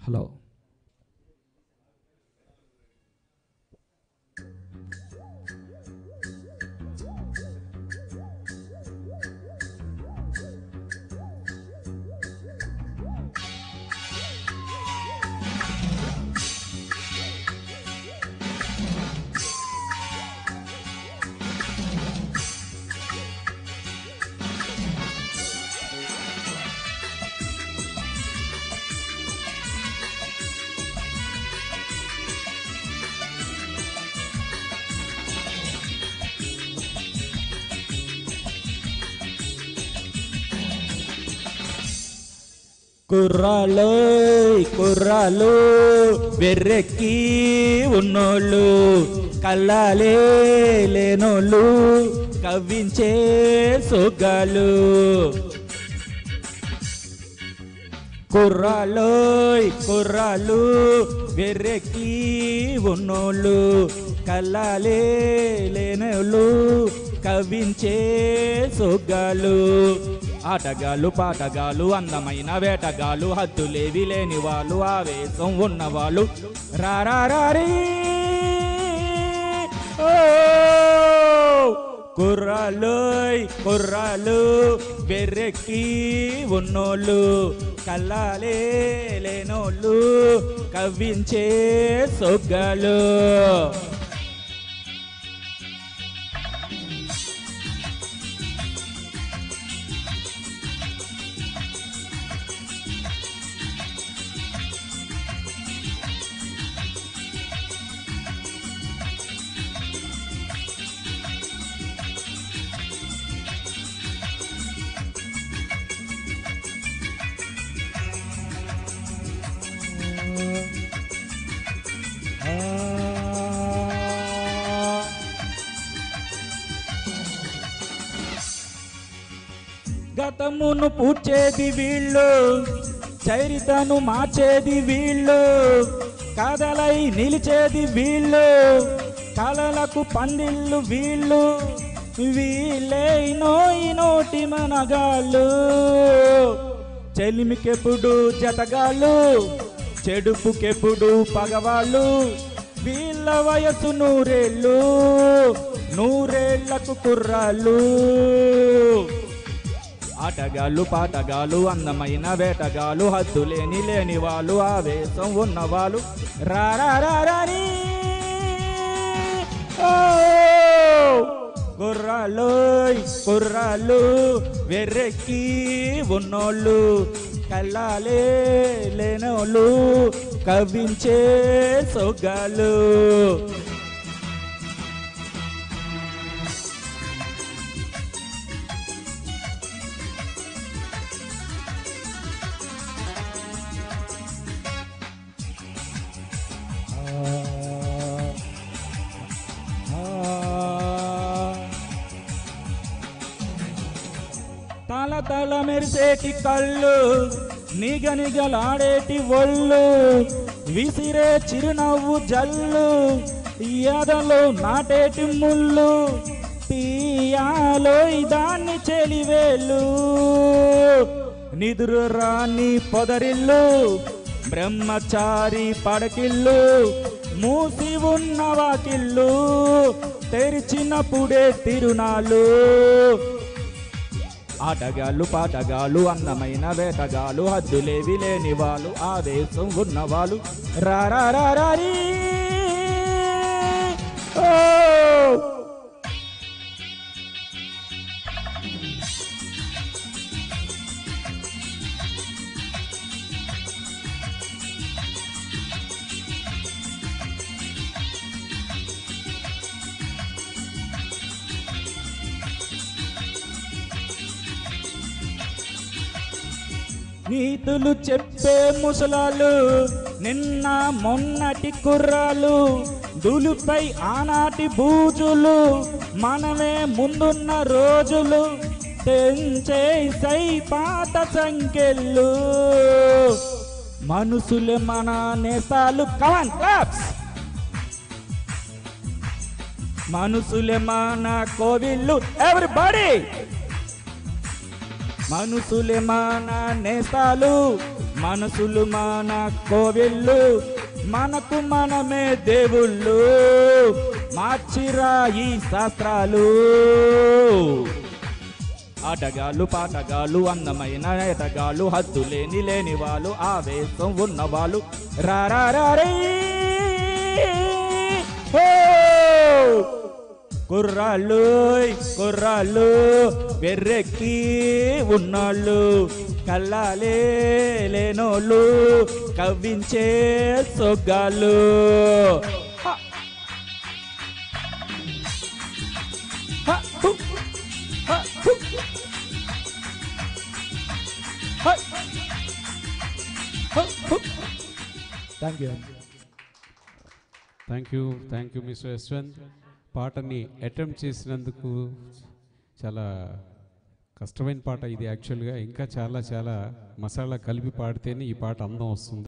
Hello కుర్రాలు వెర్రెక్కి ఉన్నోళ్ళు కళ్ళాలే లేనోళ్ళు కవ్వించే సొగ్గాలు. కుర్రాలు వెర్రెక్కి ఉన్నోళ్ళు కళ్ళాలే లేనోళ్ళు కవ్వించే సొగ్గాలు. ఆటగాళ్ళు పాటగాళ్ళు అందమైన వేటగాళ్ళు హద్దులేవి లేని వాళ్ళు ఆవేశం ఉన్నవాళ్ళు రారీ. కుర్రాలు బెర్రెక్కి ఉన్నోళ్ళు కళ్ళాలే లేనోళ్ళు కవ్వించే సొగ్గాలు. గతమును పూడ్చేది వీళ్ళు, చరితను మార్చేది వీళ్ళు, కథలై నిలిచేది వీళ్ళు, కలలకు పందిళ్ళు వీళ్ళు, వీళ్ళే నోటి మనగాళ్ళు. చెలిమికెప్పుడు జతగాళ్ళు, చెడుపుకెప్పుడు పగవాళ్ళు, వీళ్ళ వయసు నూరేళ్లకు కుర్రాళ్ళు. ఆటగాళ్ళు పాటగాళ్ళు అందమైన వేటగాళ్ళు హద్దులేని లేని వాళ్ళు ఆవేశం ఉన్నవాళ్ళు రారీ. కుర్రాలు వెర్రెక్కి ఉన్నోళ్ళు కళ్ళాలే లేనోళ్ళు కవ్వించే సొగ్గాలు. తల మెరిసేటి కళ్ళు, నిగనిగలాడేటి ఒళ్ళు, విసిరే చిరునవ్వు జల్లు, ఎదలో నాటేటి ముళ్ళు, తీయాలో దాన్ని చెలివేళ్ళు. నిదురు రాని పొదరిల్లు, బ్రహ్మచారి పడకిల్లు, మూసి ఉన్న వాకిళ్ళు, తెరిచినప్పుడే తిరునాళ్ళు. ఆటగాళ్ళు పాటగాళ్ళు అందమైన వేటగాళ్ళు హద్దులేవి లేని వాళ్ళు ఆవేశం ఉన్నవాళ్ళు రారీ. నీతులు చెప్పే ముసలాలు, నిన్న మొన్నటి కుర్రాలు, దులుపై ఆనాటి బూజులు, మనమే ముందున్న రోజులు, తెంచేసై పాత సంకెళ్ళు. మనుషులే మన నేసాలు, కమాన్ క్లాప్స్. మనుషులే మన కోవిళ్ళు, ఎవ్రీబడీ. మనుషులే మన నేస్తాలు, మనసులు మన కోవెళ్ళు, మనకు మనమే దేవుళ్ళు, మార్చిరా ఈ శాస్త్రాలు. ఆటగాళ్ళు పాటగాళ్ళు అందమైన నేతగాళ్ళు, హద్దు లేని వాళ్ళు, ఆవేశం ఉన్నవాళ్ళు, రారే కుర్రాళ్ళు కుర్రాళ్ళు వెర్రెక్కి ఉన్నాళ్ళు, కళ్ళాలే లేనోళ్ళు కవ్వించే సొగ్గాళ్ళు. Thank you mister Yashwant. పాటని అటెంప్ట్ చేసినందుకు. చాలా కష్టమైన పాట ఇది యాక్చువల్గా. ఇంకా చాలా మసాలా కలిపి పాడితేనే ఈ పాట అందం వస్తుంది.